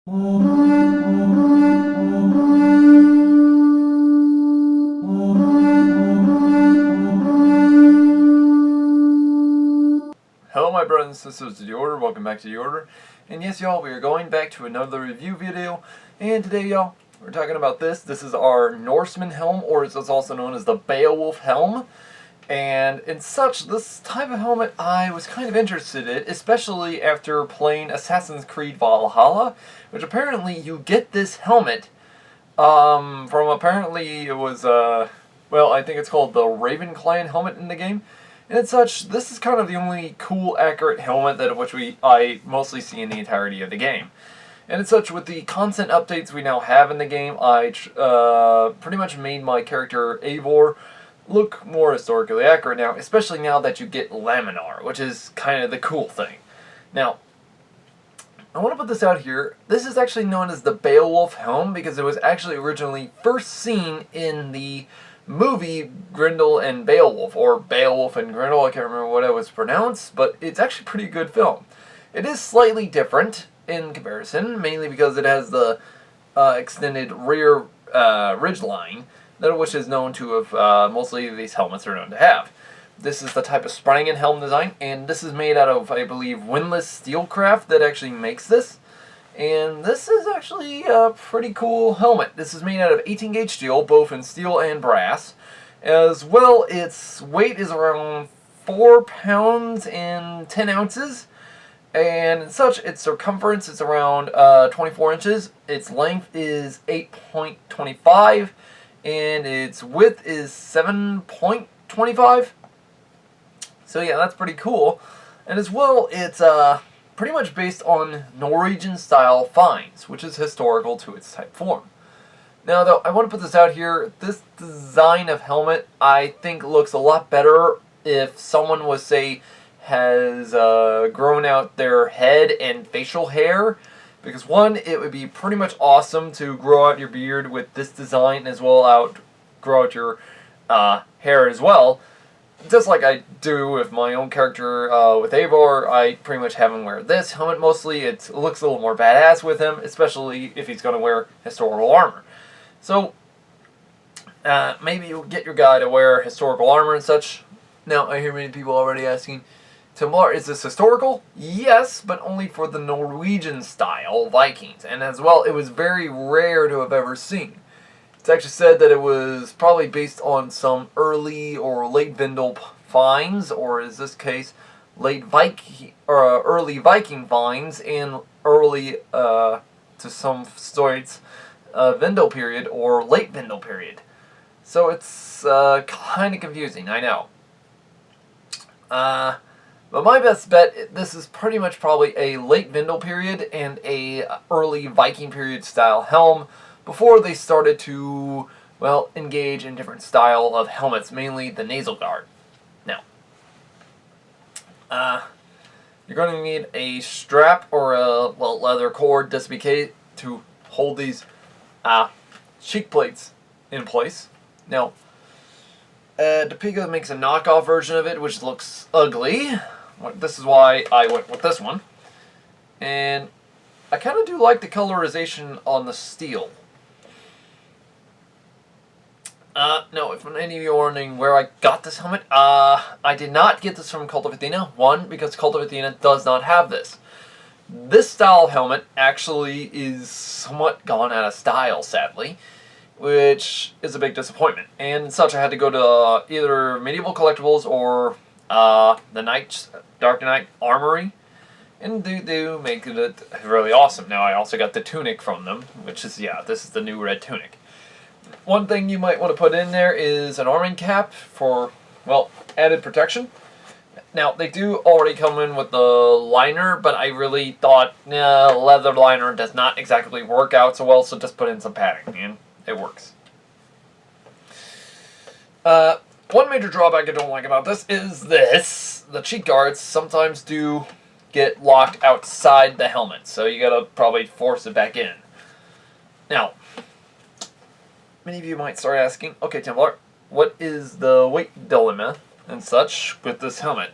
Hello my brothers and sisters of the Order, welcome back to the Order. And yes y'all, we are going back to another review video. And today y'all, we're talking about this. This is our Norseman Helm, or as it's also known as the Beowulf Helm. And in such, this type of helmet I was kind of interested in, especially after playing Assassin's Creed Valhalla, which apparently you get this helmet from apparently it was, well, I think it's called the Raven Clan helmet in the game. And as such, this is kind of the only cool, accurate helmet that I mostly see in the entirety of the game. And as such, with the constant updates we now have in the game, I pretty much made my character Eivor look more historically accurate now, especially now that you get laminar, which is kind of the cool thing. Now, I want to put this out here. This is actually known as the Beowulf Helm because it was actually originally first seen in the movie Grendel and Beowulf, or Beowulf and Grendel, I can't remember what it was pronounced, but it's actually a pretty good film. It is slightly different in comparison, mainly because it has the extended rear ridgeline, which is known to have, mostly these helmets are known to have. This is the type of Springen helm design, and this is made out of, I believe, Windlass Steelcraft that actually makes this. And this is actually a pretty cool helmet. This is made out of 18 gauge steel, both in steel and brass. As well, its weight is around 4 pounds and 10 ounces. And as such, its circumference is around 24 inches. Its length is 8.25. And its width is 7.25. So yeah, that's pretty cool. And as well, it's pretty much based on Norwegian-style finds, which is historical to its type form. Now, though, I want to put this out here. This design of helmet, I think, looks a lot better if someone was, say, has grown out their head and facial hair. Because, one, it would be pretty much awesome to grow out your beard with this design, as well grow out your hair as well. Just like I do with my own character with Eivor, I pretty much have him wear this helmet mostly. It looks a little more badass with him, especially if he's going to wear historical armor. So, maybe you'll get your guy to wear historical armor and such. Now, I hear many people already asking, Timlar, is this historical? Yes, but only for the Norwegian-style Vikings. And as well, it was very rare to have ever seen. It's actually said that it was probably based on some early or late Vendel finds, or in this case, late Viking or early Viking finds, and early to some stories Vendel period or late Vendel period. So it's kind of confusing, I know. But my best bet, this is pretty much probably a late Vendel period and a early Viking period style helm, before they started to, well, engage in different style of helmets, mainly the nasal guard. Now, you're going to need a strap or a, well, leather cord to hold these cheek plates in place. Now, Topeka makes a knockoff version of it, which looks ugly. This is why I went with this one. And I kind of do like the colorization on the steel. No, if any of you are wondering where I got this helmet, I did not get this from Cult of Athena. One, because Cult of Athena does not have this. This style of helmet actually is somewhat gone out of style, sadly, which is a big disappointment. And such, I had to go to either Medieval Collectibles or the Dark Knight Armory, and they make it really awesome. Now, I also got the Tunic from them, which is, yeah, this is the new red Tunic. One thing you might want to put in there is an arming cap for, well, added protection. Now, they do already come in with the liner, but I really thought, nah, leather liner does not exactly work out so well, so just put in some padding, and it works. One major drawback I don't like about this is this. The cheek guards sometimes do get locked outside the helmet, so you gotta probably force it back in. Now, many of you might start asking, okay, Templar, what is the weight dilemma and such with this helmet?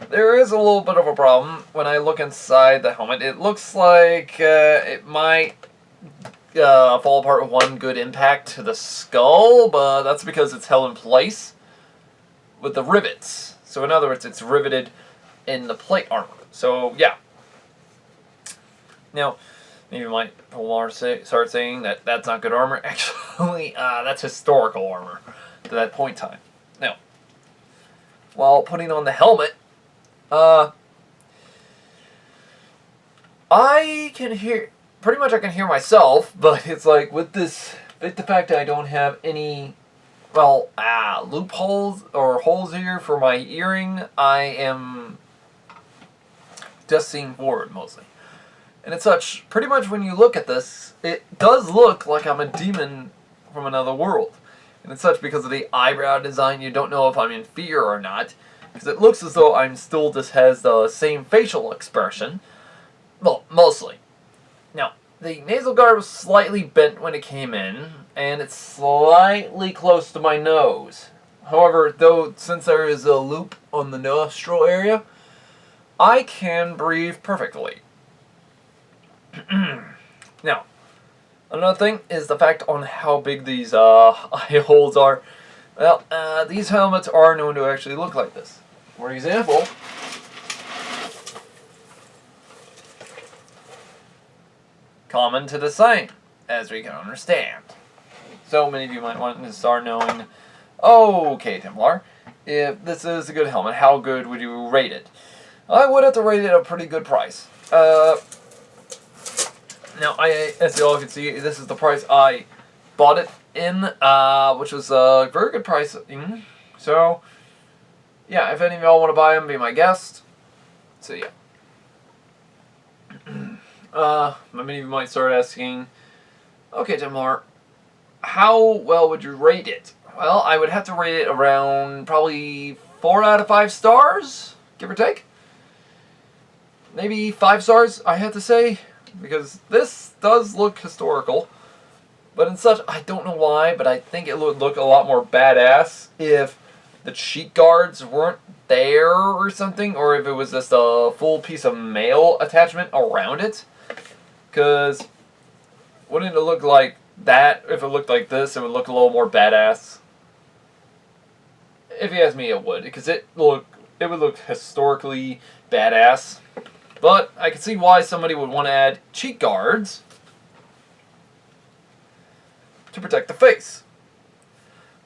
there is a little bit of a problem when I look inside the helmet. It looks like it might fall apart with one good impact to the skull, but that's because it's held in place with the rivets. So in other words, it's riveted in the plate armor. So yeah. Now, maybe you might start saying that that's not good armor. Actually, that's historical armor to that point in time. Now, while putting on the helmet, I can hear, pretty much I can hear myself, but it's like with the fact that I don't have any, well, loopholes or holes here for my earring, I am just seeing forward mostly. And it's such, pretty much when you look at this, it does look like I'm a demon from another world. And it's such because of the eyebrow design, you don't know if I'm in fear or not. Because it looks as though I'm still just has the same facial expression. Well, mostly. Now, the nasal guard was slightly bent when it came in, and it's slightly close to my nose. However, though, since there is a loop on the nostril area, I can breathe perfectly. Now, another thing is the fact on how big these eye holes are. Well, these helmets are known to actually look like this. For example, common to the same, as we can understand. So many of you might want to start knowing, okay, Templar, if this is a good helmet, how good would you rate it? I would have to rate it a pretty good price. Now, as you all can see, this is the price I bought it in, which was a very good price. So, yeah, if any of y'all want to buy them, be my guest. So, yeah. Many of you might start asking, okay, Templar, how well would you rate it? Well, I would have to rate it around probably 4 out of 5 stars, give or take. Maybe 5 stars, I have to say. Because this does look historical, but in such, I don't know why, but I think it would look a lot more badass if the cheek guards weren't there or something, or if it was just a full piece of mail attachment around it. Because wouldn't it look like that? If it looked like this, it would look a little more badass. If you ask me, it would, because it would look historically badass. But I can see why somebody would want to add cheek guards to protect the face.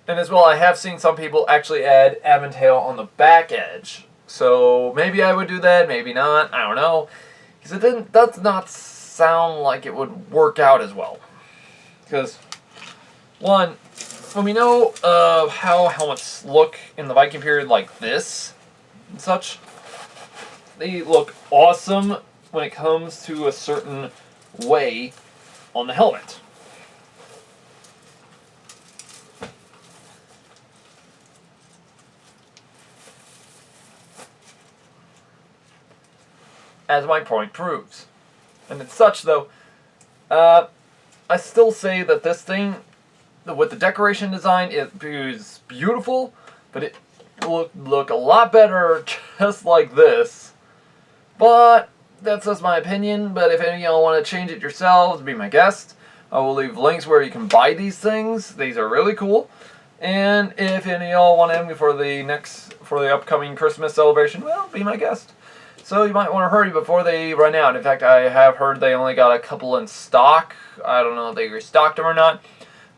And as well, I have seen some people actually add aventail on the back edge. So maybe I would do that, maybe not, I don't know. Because it does not sound like it would work out as well. Because, one, when we know how helmets look in the Viking period like this and such, they look awesome when it comes to a certain way on the helmet. As my point proves. And it's such, though, I still say that this thing, with the decoration design, it is beautiful, but it look a lot better just like this. But that's just my opinion. But if any of y'all want to change it yourselves, be my guest. I will leave links where you can buy these things. These are really cool. And if any of y'all want them for the upcoming Christmas celebration, well, be my guest. So you might want to hurry before they run out. In fact, I have heard they only got a couple in stock. I don't know if they restocked them or not.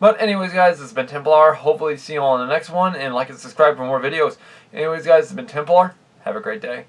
But anyways, guys, this has been Templar. Hopefully see you all in the next one. And like and subscribe for more videos. Anyways, guys, this has been Templar. Have a great day.